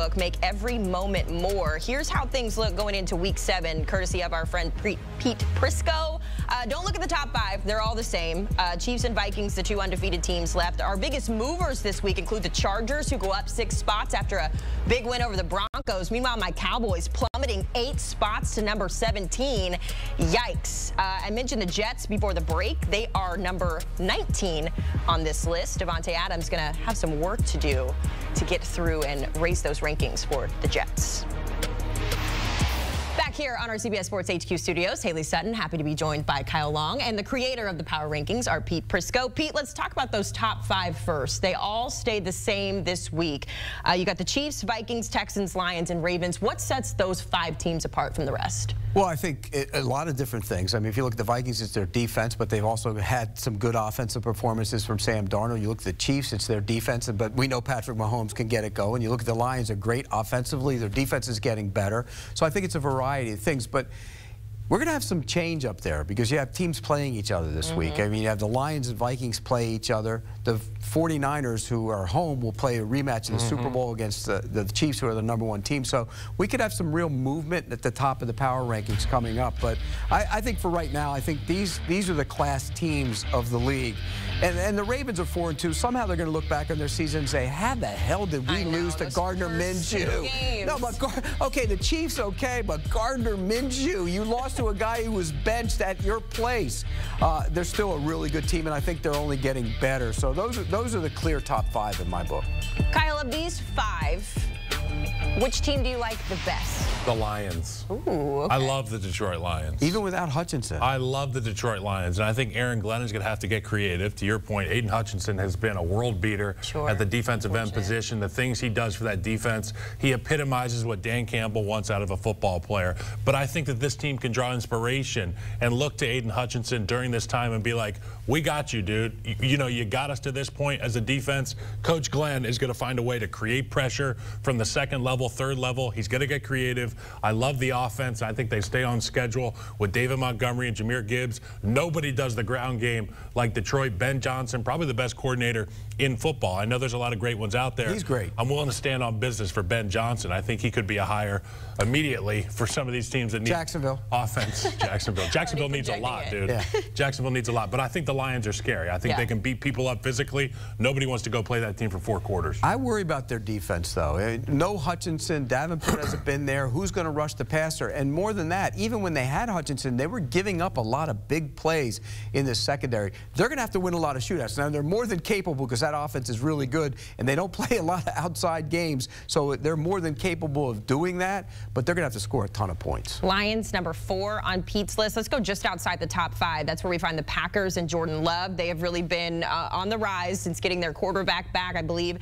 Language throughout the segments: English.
book, Make Every Moment More. Here's how things look going into Week 7, courtesy of our friend Pete Prisco. Don't look at the top 5. They're all the same. Chiefs and Vikings, the 2 undefeated teams left. Our biggest movers this week include the Chargers, who go up 6 spots after a big win over the Broncos. Meanwhile, my Cowboys plummeting 8 spots to number 17. Yikes. I mentioned the Jets before the break. They are number 19 on this list. Devontae Adams going to have some work to do to get through and raise those rankings for the Jets. Back here on our CBS Sports HQ studios, Haley Sutton, happy to be joined by Kyle Long and the creator of the Power Rankings, our Pete Prisco. Pete, let's talk about those top 5 first. They all stayed the same this week. You got the Chiefs, Vikings, Texans, Lions, and Ravens. What sets those 5 teams apart from the rest? Well, I think a lot of different things. I mean, if you look at the Vikings, it's their defense, but they've also had some good offensive performances from Sam Darnold. You look at the Chiefs, it's their defense, but we know Patrick Mahomes can get it going. You look at the Lions, they're great offensively. Their defense is getting better. So I think it's a variety of things. But we're going to have some change up there because you have teams playing each other this week. I mean, you have the Lions and Vikings play each other. The 49ers, who are home, will play a rematch in the Super Bowl against the Chiefs, who are the #1 team. So we could have some real movement at the top of the power rankings coming up. But I think for right now, I think these are the class teams of the league. And the Ravens are 4-2. Somehow they're going to look back on their season and say, how the hell did we lose to Gardner Minshew? No, but okay, the Chiefs, okay, but Gardner Minshew, you lost to a guy who was benched at your place. They're still a really good team, and I think they're only getting better. So those are the clear top 5 in my book. Kyle, of these 5, which team do you like the best? The Lions. Ooh, okay. I love the Detroit Lions. Even without Hutchinson. I love the Detroit Lions, and I think Aaron Glenn is going to have to get creative. To your point, Aiden Hutchinson has been a world beater at the defensive end position. The things he does for that defense, he epitomizes what Dan Campbell wants out of a football player. But I think that this team can draw inspiration and look to Aiden Hutchinson during this time and be like, we got you, dude. You know, you got us to this point as a defense. Coach Glenn is going to find a way to create pressure from the 2nd level, 3rd level. He's going to get creative. I love the offense. I think they stay on schedule with David Montgomery and Jahmyr Gibbs. Nobody does the ground game like Detroit. Ben Johnson, probably the best coordinator in football. I know there's a lot of great ones out there. He's great. I'm willing to stand on business for Ben Johnson. I think he could be a hire immediately for some of these teams that need offense. Jacksonville needs a lot, dude. Yeah. Jacksonville needs a lot. But I think the Lions are scary. I think they can beat people up physically. Nobody wants to go play that team for 4 quarters. I worry about their defense, though. No Hutchinson. Davenport hasn't been there. Who's going to rush the passer? And more than that, even when they had Hutchinson, they were giving up a lot of big plays in the secondary. They're going to have to win a lot of shootouts. Now, they're more than capable because that offense is really good, and they don't play a lot of outside games, so they're more than capable of doing that, but they're going to have to score a ton of points. Lions, number 4 on Pete's list. Let's go just outside the top 5. That's where we find the Packers and Jordan Love. They have really been on the rise since getting their quarterback back, I believe.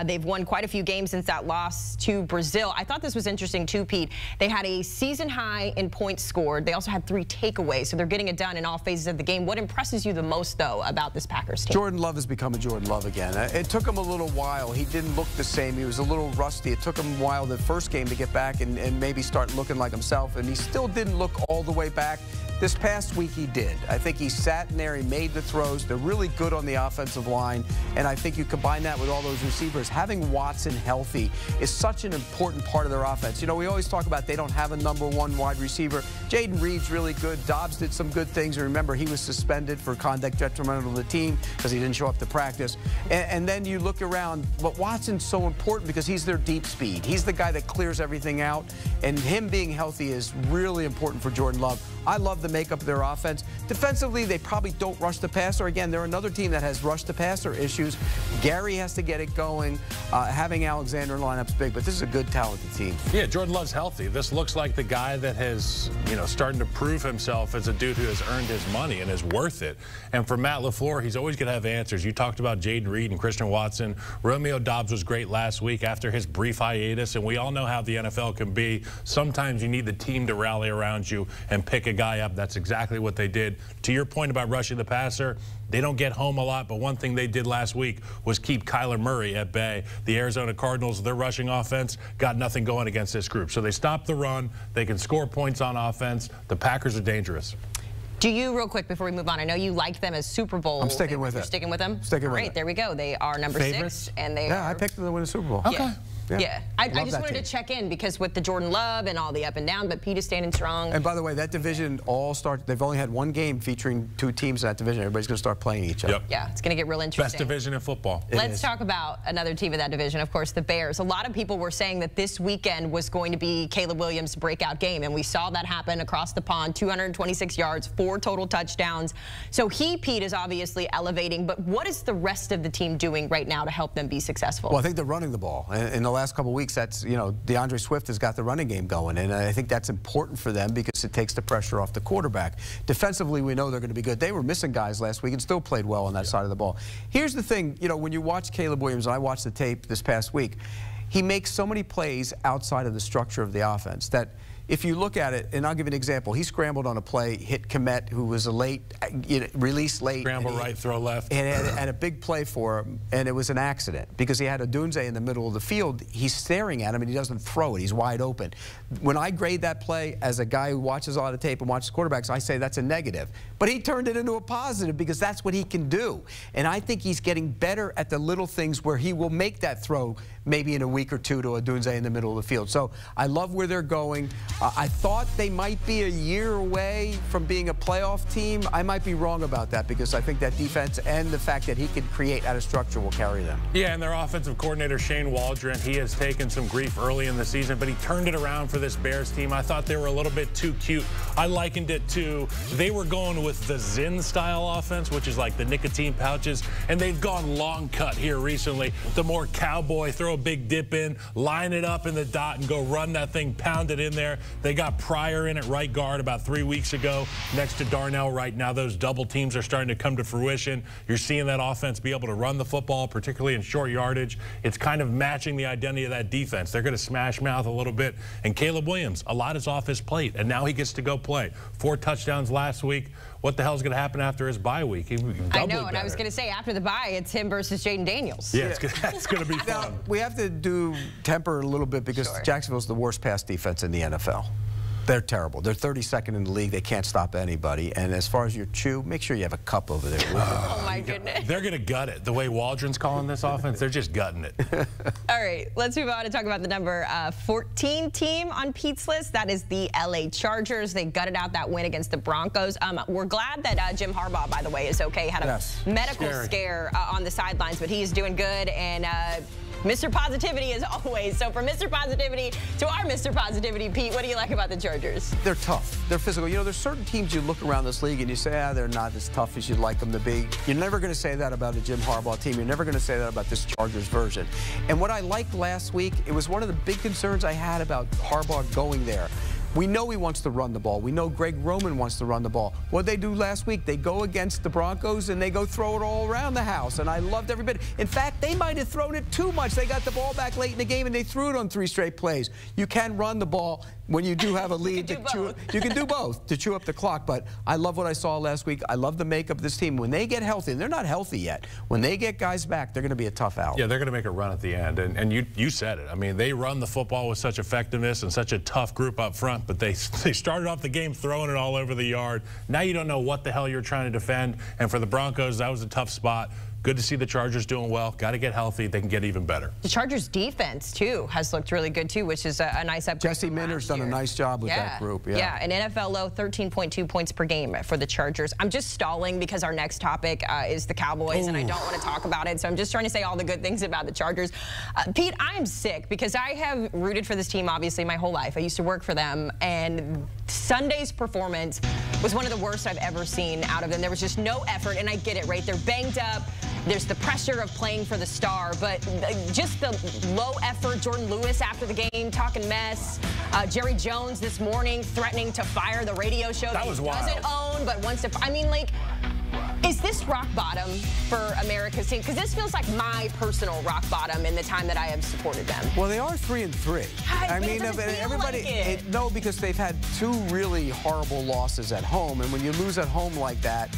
They've won quite a few games since that loss to Brazil. I thought this was interesting, too, Pete. They had a season high in points scored. They also had 3 takeaways, so they're getting it done in all phases of the game. What impresses you the most, though, about this Packers team? Jordan Love has become a Jordan Love again. It took him a little while. He didn't look the same. He was a little rusty. It took him a while the first game to get back and maybe start looking like himself, and he still didn't look all the way back. This past week he did. I think he sat in there, he made the throws. They're really good on the offensive line, and I think you combine that with all those receivers. Having Watson healthy is such an important part of their offense. You know, we always talk about they don't have a #1 wide receiver. Jaden Reed's really good. Dobbs did some good things. And remember, he was suspended for conduct detrimental to the team because he didn't show up to practice. And then you look around, but Watson's so important because he's their deep speed. He's the guy that clears everything out, and him being healthy is really important for Jordan Love. I love the makeup of their offense. Defensively, they probably don't rush the passer. Again, they're another team that has rush the passer issues. Gary has to get it going. Having Alexander in lineup's big, but this is a good, talented team. Yeah, Jordan Love's healthy. This looks like the guy that has, starting to prove himself as a dude who has earned his money and is worth it. And for Matt LaFleur, he's always going to have answers. You talked about Jaden Reed and Christian Watson. Romeo Doubs was great last week after his brief hiatus, and we all know how the NFL can be. Sometimes you need the team to rally around you and pick a guy up. That's exactly what they did. To your point about rushing the passer, they don't get home a lot, but one thing they did last week was keep Kyler Murray at bay. The Arizona Cardinals, their rushing offense, got nothing going against this group. So they stopped the run. They can score points on offense. The Packers are dangerous. Do you, real quick before we move on, I know you like them as Super Bowl. I'm sticking with it. You're sticking with them? Sticking with it. Great, there we go. They are number 6. And they I picked them to win the Super Bowl. Okay. Yeah. Yeah. I just wanted to check in because with the Jordan Love and all the up and down, but Pete is standing strong. And by the way, that division they've only had one game featuring 2 teams in that division. Everybody's going to start playing each other. Yeah, it's going to get real interesting. Best division in football. Let's talk about another team in that division, of course, the Bears. A lot of people were saying that this weekend was going to be Caleb Williams' breakout game, and we saw that happen across the pond. 226 yards, 4 total touchdowns. So Pete, is obviously elevating, but what is the rest of the team doing right now to help them be successful? Well, I think they're running the ball. In the last couple of weeks, that's, DeAndre Swift has got the running game going, and I think that's important for them because it takes the pressure off the quarterback. Defensively, we know they're going to be good. They were missing guys last week and still played well on that side of the ball. Here's the thing, when you watch Caleb Williams, and I watched the tape this past week, he makes so many plays outside of the structure of the offense that if you look at it, and I'll give you an example, he scrambled on a play, hit Komet, who was a release late. Scramble right, throw left. And had a big play for him, and it was an accident because he had a Dunze in the middle of the field. He's staring at him, and he doesn't throw it. He's wide open. When I grade that play as a guy who watches a lot of tape and watches quarterbacks, I say that's a negative. But he turned it into a positive because that's what he can do. And I think he's getting better at the little things where he will make that throw maybe in a week or 2 to a Dunze in the middle of the field. So I love where they're going. I thought they might be a year away from being a playoff team. I might be wrong about that because I think that defense and the fact that he can create out of structure will carry them. Yeah, and their offensive coordinator, Shane Waldron, he has taken some grief early in the season, but he turned it around for this Bears team. I thought they were a little bit too cute. I likened it to, they were going with the Zyn-style offense, which is like the nicotine pouches, and they've gone long cut here recently. The more cowboy, throw a big dip in, line it up in the dot, and go run that thing, pound it in there. They got Pryor in at right guard about 3 weeks ago next to Darnell right now. Those double teams are starting to come to fruition. You're seeing that offense be able to run the football, particularly in short yardage. It's kind of matching the identity of that defense. They're going to smash mouth a little bit. And Caleb Williams, a lot is off his plate, and now he gets to go play. 4 touchdowns last week. What the hell is going to happen after his bye week? I know, and I was going to say, after the bye, it's him versus Jaden Daniels. Yeah, it's going to be fun. Now, we have to temper a little bit because Jacksonville's the worst pass defense in the NFL. They're terrible. They're 32nd in the league. They can't stop anybody. And as far as your chew, make sure you have a cup over there. Oh, my goodness. They're going to gut it. The way Waldron's calling this offense, they're just gutting it. All right, let's move on and talk about the number 14 team on Pete's list. That is the LA Chargers. They gutted out that win against the Broncos. We're glad that Jim Harbaugh, by the way, is okay. Had a medical scare on the sidelines, but he is doing good. And Mr. Positivity as always. So from Mr. Positivity to our Mr. Positivity, Pete, what do you like about the Chargers? They're tough. They're physical. There's certain teams you look around this league and you say, they're not as tough as you'd like them to be. You're never going to say that about a Jim Harbaugh team. You're never going to say that about this Chargers version. And what I liked last week, it was one of the big concerns I had about Harbaugh going there. We know he wants to run the ball. We know Greg Roman wants to run the ball. What did they do last week? They go against the Broncos and they go throw it all around the house. And I loved every bit. In fact, they might have thrown it too much. They got the ball back late in the game and they threw it on 3 straight plays. You can run the ball when you do have a lead. You can do both to chew up the clock. But I love what I saw last week. I love the makeup of this team. When they get healthy, and they're not healthy yet, when they get guys back, they're going to be a tough out. Yeah, they're going to make a run at the end. And you said it. I mean, they run the football with such effectiveness and such a tough group up front, but they started off the game throwing it all over the yard. Now you don't know what the hell you're trying to defend. And for the Broncos, that was a tough spot. Good to see the Chargers doing well. Got to get healthy. They can get even better. The Chargers defense, too, has looked really good, too, which is a nice upgrade. Jesse Minter's done a nice job with that group. Yeah, an NFL low, 13.2 points per game for the Chargers. I'm just stalling because our next topic is the Cowboys, and I don't want to talk about it. So I'm just trying to say all the good things about the Chargers. Pete, I am sick because I have rooted for this team, obviously, my whole life. I used to work for them, and Sunday's performance was one of the worst I've ever seen out of them. There was just no effort, and I get it, right? They're banged up. There's the pressure of playing for the star, but just the low effort. Jordan Lewis after the game talking mess. Jerry Jones this morning threatening to fire the radio show that he doesn't own, but wants to. I mean, like, is this rock bottom for America's team? Because this feels like my personal rock bottom in the time that I have supported them. Well, they are 3-3. I mean, everybody. No, because they've had 2 really horrible losses at home, and when you lose at home like that,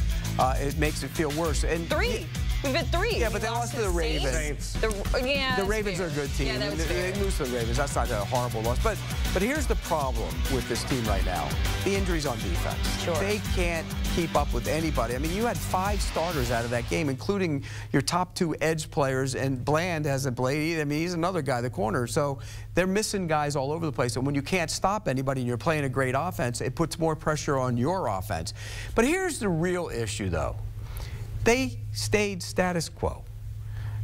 it makes it feel worse. And 3. We've had 3. Yeah, but they lost to the Ravens. The Ravens are a good team. Yeah, they lose to the Ravens. That's not a horrible loss. But here's the problem with this team right now. The injuries on defense. Sure. They can't keep up with anybody. I mean, you had 5 starters out of that game, including your top 2 edge players, and Bland hasn't played either. I mean, he's another guy, the corner. So they're missing guys all over the place. And when you can't stop anybody and you're playing a great offense, it puts more pressure on your offense. But here's the real issue, though. They stayed status quo.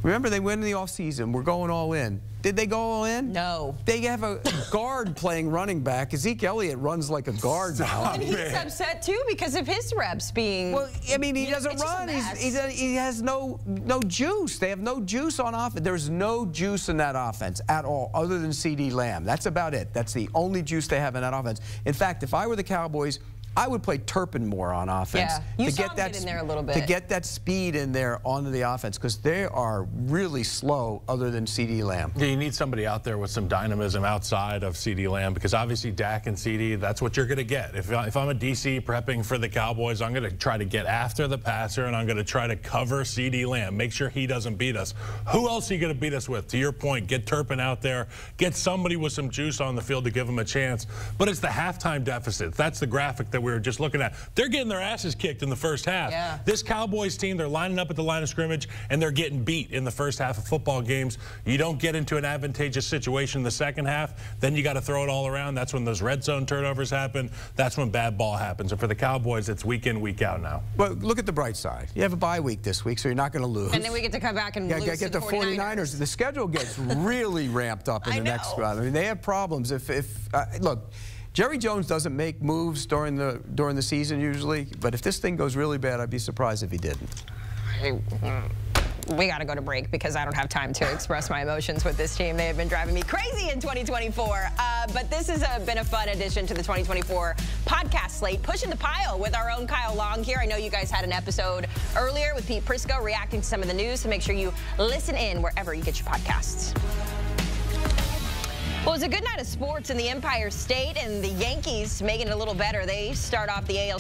Remember, they went in the offseason. We're going all in. Did they go all in? No. They have a guard playing running back. Zeke Elliott runs like a guard now. And he's upset, too, because of his reps being... Well, I mean, he doesn't run. He has no juice. They have no juice on offense. There's no juice in that offense at all, other than CeeDee Lamb. That's about it. That's the only juice they have in that offense. In fact, if I were the Cowboys, I would play Turpin more on offense. Yeah, you saw him get in there a little bit. To get that speed in there onto the offense, because they are really slow other than CeeDee Lamb. Yeah, you need somebody out there with some dynamism outside of CeeDee Lamb, because obviously Dak and CeeDee, that's what you're going to get. If I'm a DC prepping for the Cowboys, I'm going to try to get after the passer, and I'm going to try to cover CeeDee Lamb, make sure he doesn't beat us. Who else are you going to beat us with? To your point, get Turpin out there, get somebody with some juice on the field to give him a chance. But it's the halftime deficit. That's the graphic that we were just looking at. They're getting their asses kicked in the first half. Yeah. This Cowboys team, they're lining up at the line of scrimmage, and they're getting beat in the first half of football games. You don't get into an advantageous situation in the second half, then you got to throw it all around. That's when those red zone turnovers happen. That's when bad ball happens. And for the Cowboys, it's week in, week out now. Well, look at the bright side. You have a bye week this week, so you're not going to lose. And then we get to come back and lose get the 49ers. The schedule gets really ramped up in the next round. I mean, they have problems. Look, Jerry Jones doesn't make moves during the season usually, but if this thing goes really bad, I'd be surprised if he didn't. We got to go to break because I don't have time to express my emotions with this team. They have been driving me crazy in 2024. But this has been a fun addition to the 2024 podcast slate. Pushing the pile with our own Kyle Long here. I know you guys had an episode earlier with Pete Prisco reacting to some of the news, so make sure you listen in wherever you get your podcasts. Well, it was a good night of sports in the Empire State, and the Yankees making it a little better. They start off the AL